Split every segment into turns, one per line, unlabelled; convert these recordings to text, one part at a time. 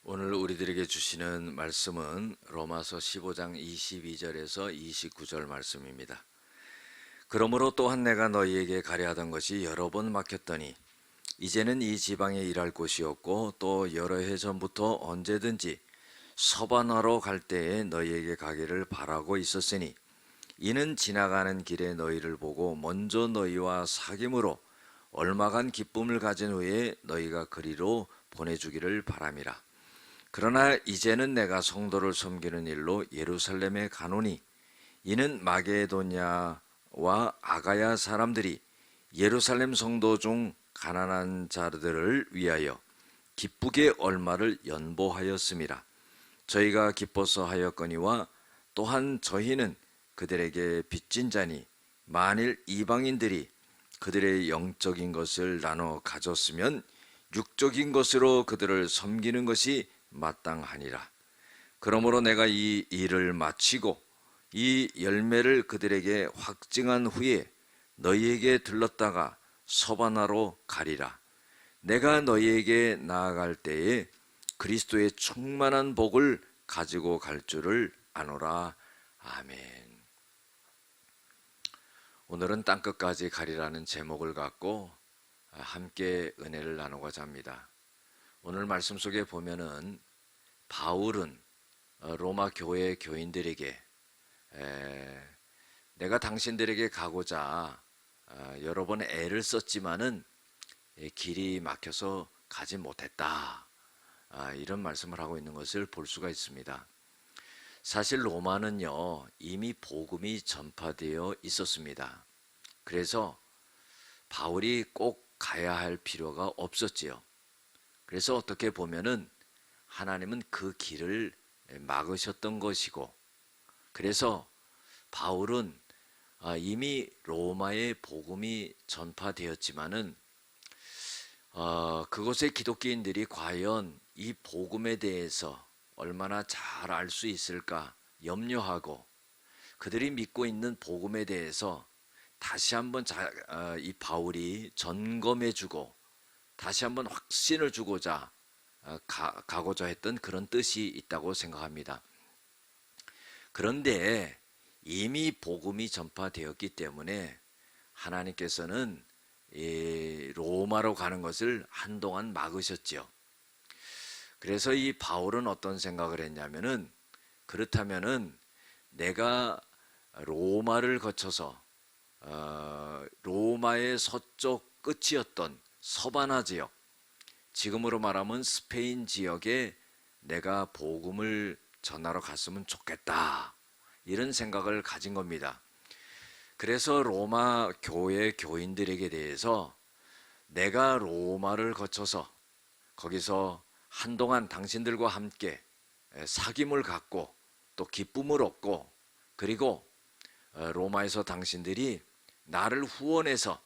오늘 우리들에게 주시는 말씀은 로마서 15장 22절에서 29절 말씀입니다. 그러므로 또한 내가 너희에게 가려 하던 것이 여러 번 막혔더니 이제는 이 지방에 일할 곳이 없고 또 여러 해 전부터 언제든지 서반화로 갈 때에 너희에게 가기를 바라고 있었으니 이는 지나가는 길에 너희를 보고 먼저 너희와 사귐으로 얼마간 기쁨을 가진 후에 너희가 그리로 보내주기를 바람이라. 그러나 이제는 내가 성도를 섬기는 일로 예루살렘에 가노니 이는 마게도냐와 아가야 사람들이 예루살렘 성도 중 가난한 자들을 위하여 기쁘게 얼마를 연보하였음이라. 저희가 기뻐서 하였거니와 또한 저희는 그들에게 빚진 자니 만일 이방인들이 그들의 영적인 것을 나눠 가졌으면 육적인 것으로 그들을 섬기는 것이 마땅하니라. 그러므로 내가 이 일을 마치고 이 열매를 그들에게 확증한 후에 너희에게 들렀다가 서바나로 가리라. 내가 너희에게 나아갈 때에 그리스도의 충만한 복을 가지고 갈 줄을 아노라. 아멘. 오늘은 땅끝까지 가리라는 제목을 갖고 함께 은혜를 나누고자 합니다. 오늘 말씀 속에 보면은 바울은 로마 교회 교인들에게 내가 당신들에게 가고자 여러 번 애를 썼지만은 길이 막혀서 가지 못했다, 이런 말씀을 하고 있는 것을 볼 수가 있습니다. 사실 로마는요 이미 복음이 전파되어 있었습니다. 그래서 바울이 꼭 가야 할 필요가 없었지요. 그래서 어떻게 보면은 하나님은 그 길을 막으셨던 것이고, 그래서 바울은 이미 로마의 복음이 전파되었지만은 그곳의 기독교인들이 과연 이 복음에 대해서 얼마나 잘 알 수 있을까 염려하고, 그들이 믿고 있는 복음에 대해서 다시 한번 이 바울이 점검해주고 다시 한번 확신을 주고자 가고자 했던 그런 뜻이 있다고 생각합니다. 그런데 이미 복음이 전파되었기 때문에 하나님께서는 로마로 가는 것을 한동안 막으셨죠. 그래서 이 바울은 어떤 생각을 했냐면은, 그렇다면은 내가 로마를 거쳐서 로마의 서쪽 끝이었던 서바나 지역, 지금으로 말하면 스페인 지역에 내가 복음을 전하러 갔으면 좋겠다, 이런 생각을 가진 겁니다. 그래서 로마 교회 교인들에게 대해서 내가 로마를 거쳐서 거기서 한동안 당신들과 함께 사귐을 갖고 또 기쁨을 얻고, 그리고 로마에서 당신들이 나를 후원해서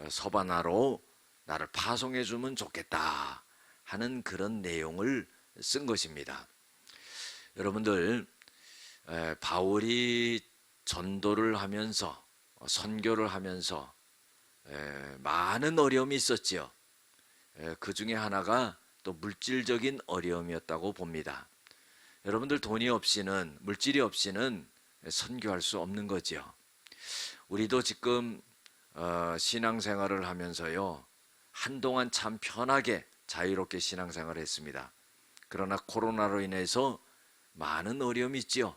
서바나로 나를 파송해 주면 좋겠다 하는 그런 내용을 쓴 것입니다. 여러분들, 바울이 전도를 하면서 선교를 하면서 많은 어려움이 있었지요. 그 중에 하나가 또 물질적인 어려움이었다고 봅니다. 여러분들, 돈이 없이는, 물질이 없이는 선교할 수 없는 거죠. 우리도 지금 신앙생활을 하면서요 한동안 참 편하게 자유롭게 신앙생활을 했습니다. 그러나 코로나로 인해서 많은 어려움이 있지요.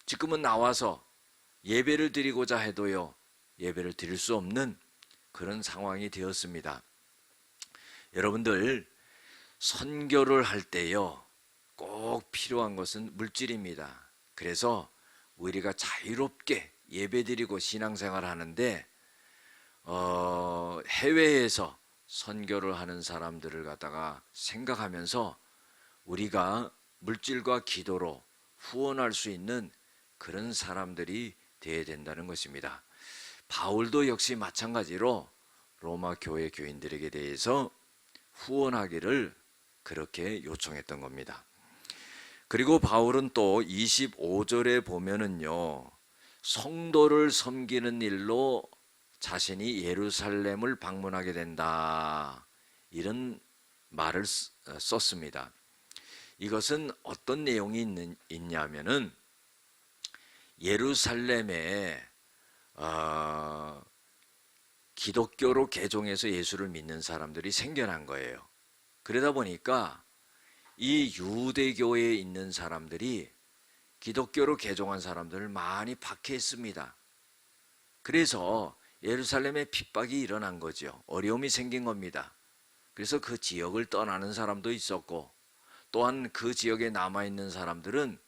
지금은 나와서 예배를 드리고자 해도요 예배를 드릴 수 없는 그런 상황이 되었습니다. 여러분들, 선교를 할 때요 꼭 필요한 것은 물질입니다. 그래서 우리가 자유롭게 예배드리고 신앙생활을 하는데 해외에서 선교를 하는 사람들을 갖다가 생각하면서 우리가 물질과 기도로 후원할 수 있는 그런 사람들이 되어야 된다는 것입니다. 바울도 역시 마찬가지로 로마 교회 교인들에게 대해서 후원하기를 그렇게 요청했던 겁니다. 그리고 바울은 또 25절에 보면은요 성도를 섬기는 일로 자신이 예루살렘을 방문하게 된다, 이런 말을 썼습니다. 이것은 어떤 내용이 있냐면은 예루살렘에 기독교로 개종해서 예수를 믿는 사람들이 생겨난 거예요. 그러다 보니까 이 유대교에 있는 사람들이 기독교로 개종한 사람들을 많이 박해했습니다. 그래서 예루살렘에 핍박이 일어난 거죠. 어려움이 생긴 겁니다. 그래서 그 지역을 떠나는 사람도 있었고, 또한 그 지역에 남아있는 사람들은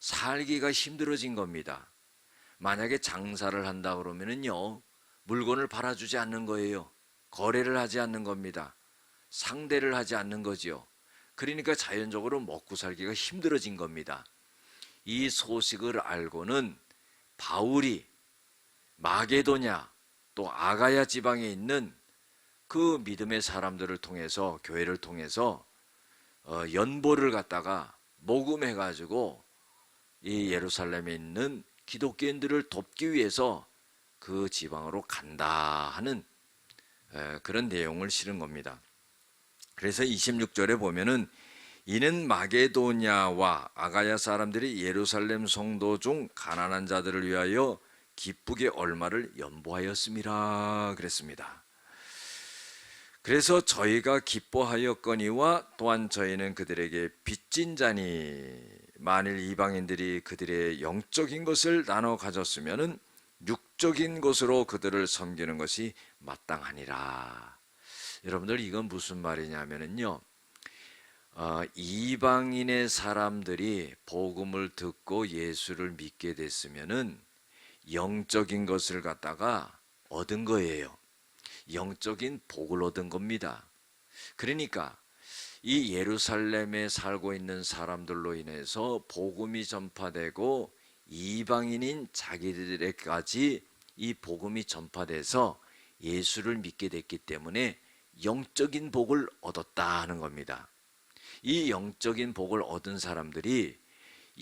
살기가 힘들어진 겁니다. 만약에 장사를 한다 그러면은요, 물건을 팔아주지 않는 거예요. 거래를 하지 않는 겁니다. 상대를 하지 않는 거지요. 그러니까 자연적으로 먹고 살기가 힘들어진 겁니다. 이 소식을 알고는 바울이 마게도냐 또 아가야 지방에 있는 그 믿음의 사람들을 통해서, 교회를 통해서 연보를 갖다가 모금해 가지고 이 예루살렘에 있는 기독교인들을 돕기 위해서 그 지방으로 간다 하는 그런 내용을 실은 겁니다. 그래서 26절에 보면은 이는 마게도냐와 아가야 사람들이 예루살렘 성도 중 가난한 자들을 위하여 기쁘게 얼마를 연보하였음이라 그랬습니다. 그래서 저희가 기뻐하였거니와 또한 저희는 그들에게 빚진 자니 만일 이방인들이 그들의 영적인 것을 나눠 가졌으면은 육적인 것으로 그들을 섬기는 것이 마땅하니라. 여러분들 이건 무슨 말이냐면요, 이방인의 사람들이 복음을 듣고 예수를 믿게 됐으면은 영적인 것을 갖다가 얻은 거예요. 영적인 복을 얻은 겁니다. 그러니까 이 예루살렘에 살고 있는 사람들로 인해서 복음이 전파되고 이방인인 자기들에게까지 이 복음이 전파돼서 예수를 믿게 됐기 때문에 영적인 복을 얻었다 하는 겁니다. 이 영적인 복을 얻은 사람들이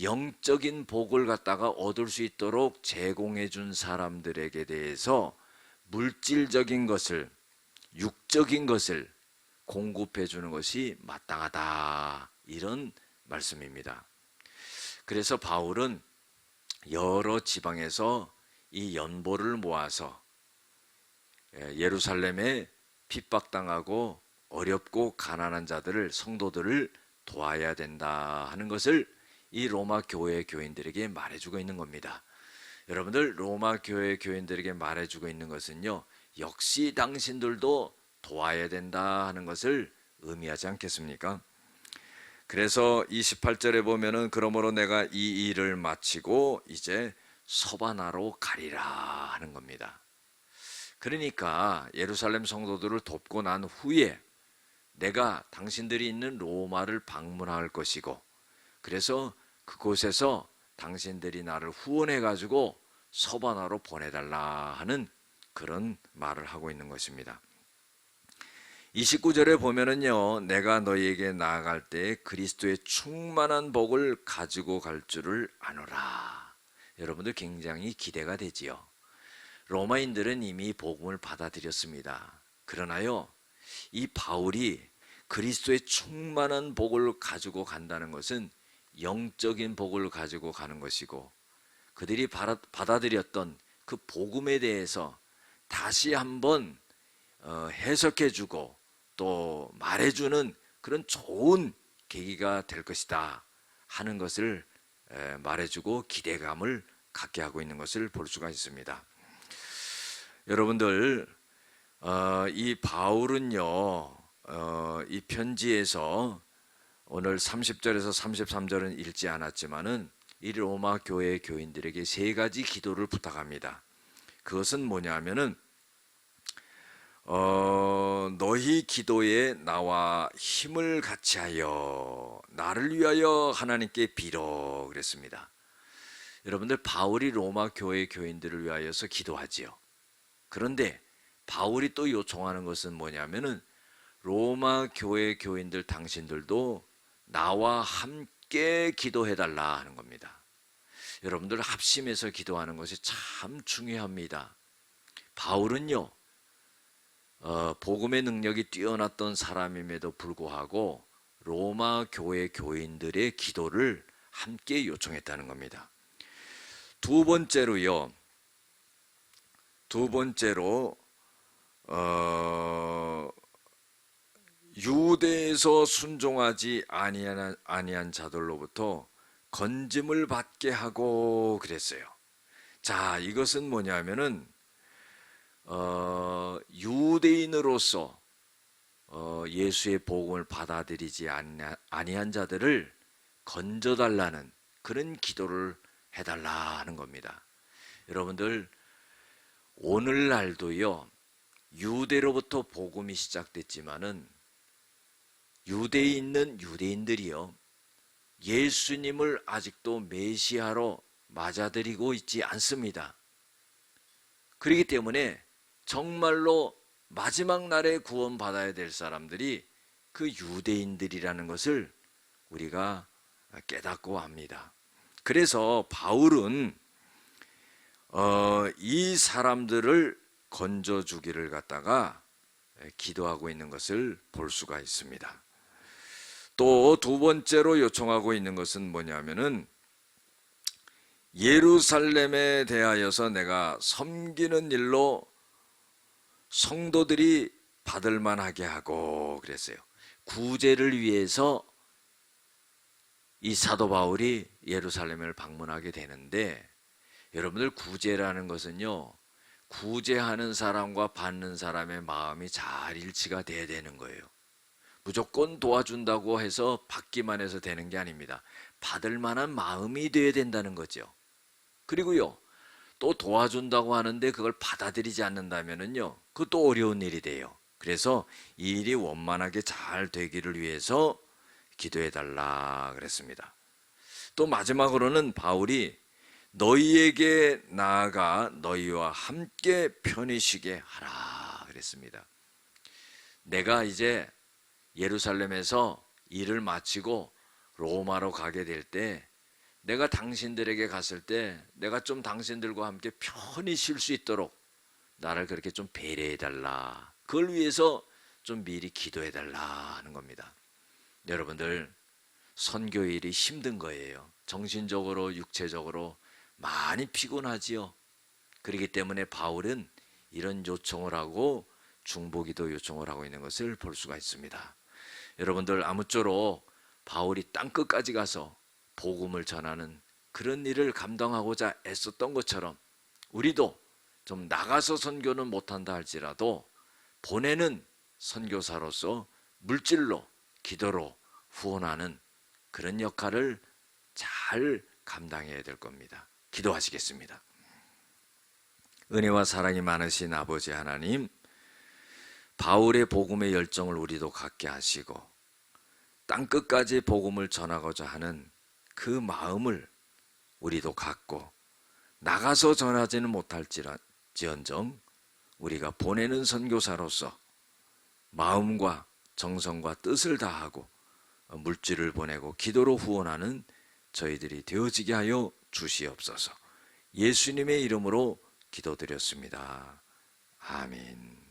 영적인 복을 갖다가 얻을 수 있도록 제공해 준 사람들에게 대해서 물질적인 것을, 육적인 것을 공급해 주는 것이 마땅하다, 이런 말씀입니다. 그래서 바울은 여러 지방에서 이 연보를 모아서 예루살렘에 핍박당하고 어렵고 가난한 자들을, 성도들을 도와야 된다 하는 것을 이 로마 교회 교인들에게 말해주고 있는 겁니다. 여러분들, 로마 교회 교인들에게 말해주고 있는 것은요, 역시 당신들도 도와야 된다 하는 것을 의미하지 않겠습니까? 그래서 28절에 보면은 그러므로 내가 이 일을 마치고 이제 서바나로 가리라 하는 겁니다. 그러니까 예루살렘 성도들을 돕고 난 후에 내가 당신들이 있는 로마를 방문할 것이고, 그래서 그곳에서 당신들이 나를 후원해 가지고 서바나로 보내달라 하는 그런 말을 하고 있는 것입니다. 29절에 보면은요, 내가 너희에게 나아갈 때 그리스도의 충만한 복을 가지고 갈 줄을 아노라. 여러분들 굉장히 기대가 되지요. 로마인들은 이미 복음을 받아들였습니다. 그러나요, 이 바울이 그리스도의 충만한 복을 가지고 간다는 것은 영적인 복을 가지고 가는 것이고, 그들이 받아들였던 그 복음에 대해서 다시 한번 해석해주고 또 말해주는 그런 좋은 계기가 될 것이다 하는 것을 말해주고 기대감을 갖게 하고 있는 것을 볼 수가 있습니다. 여러분들, 이 바울은요, 이 편지에서 오늘 30절에서 33절은 읽지 않았지만은 이 로마 교회 교인들에게 세 가지 기도를 부탁합니다. 그것은 뭐냐면은 너희 기도에 나와 힘을 같이하여 나를 위하여 하나님께 빌어 그랬습니다. 여러분들, 바울이 로마 교회 교인들을 위하여서 기도하지요. 그런데 바울이 또 요청하는 것은 뭐냐면은 로마 교회 교인들 당신들도 나와 함께 기도해달라 하는 겁니다. 여러분들, 합심해서 기도하는 것이 참 중요합니다. 바울은요, 복음의 능력이 뛰어났던 사람임에도 불구하고 로마 교회 교인들의 기도를 함께 요청했다는 겁니다. 두 번째로 유대에서 순종하지 아니한 자들로부터 건짐을 받게 하고 그랬어요. 자, 이것은 뭐냐면은 유대인으로서 예수의 복음을 받아들이지 아니한 자들을 건져달라는 그런 기도를 해달라는 겁니다. 여러분들, 오늘날도요, 유대로부터 복음이 시작됐지만은 유대에 있는 유대인들이요, 예수님을 아직도 메시아로 맞아들이고 있지 않습니다. 그렇기 때문에 정말로 마지막 날에 구원받아야 될 사람들이 그 유대인들이라는 것을 우리가 깨닫고 합니다. 그래서 바울은 이 사람들을 건져주기를 갖다가 기도하고 있는 것을 볼 수가 있습니다. 또 두 번째로 요청하고 있는 것은 뭐냐면은 예루살렘에 대하여서 내가 섬기는 일로 성도들이 받을 만하게 하고 그랬어요. 구제를 위해서 이 사도 바울이 예루살렘을 방문하게 되는데, 여러분들, 구제라는 것은요, 구제하는 사람과 받는 사람의 마음이 잘 일치가 돼야 되는 거예요. 무조건 도와준다고 해서 받기만 해서 되는 게 아닙니다. 받을 만한 마음이 돼야 된다는 거죠. 그리고요, 또 도와준다고 하는데 그걸 받아들이지 않는다면은요, 그것도 어려운 일이 돼요. 그래서 이 일이 원만하게 잘 되기를 위해서 기도해달라 그랬습니다. 또 마지막으로는 바울이 너희에게 나아가 너희와 함께 편히 쉬게 하라 그랬습니다. 내가 이제 예루살렘에서 일을 마치고 로마로 가게 될 때, 내가 당신들에게 갔을 때 내가 좀 당신들과 함께 편히 쉴 수 있도록 나를 그렇게 좀 배려해달라, 그걸 위해서 좀 미리 기도해달라 하는 겁니다. 여러분들, 선교일이 힘든 거예요. 정신적으로 육체적으로 많이 피곤하지요. 그렇기 때문에 바울은 이런 요청을 하고 중보기도 요청을 하고 있는 것을 볼 수가 있습니다. 여러분들, 아무쪼록 바울이 땅끝까지 가서 복음을 전하는 그런 일을 감당하고자 애썼던 것처럼 우리도 좀 나가서 선교는 못한다 할지라도 보내는 선교사로서 물질로, 기도로 후원하는 그런 역할을 잘 감당해야 될 겁니다. 기도하시겠습니다. 은혜와 사랑이 많으신 아버지 하나님, 바울의 복음의 열정을 우리도 갖게 하시고 땅끝까지 복음을 전하고자 하는 그 마음을 우리도 갖고 나가서 전하지는 못할지언정 우리가 보내는 선교사로서 마음과 정성과 뜻을 다하고 물질을 보내고 기도로 후원하는 저희들이 되어지게 하여 주시옵소서. 예수님의 이름으로 기도드렸습니다. 아멘.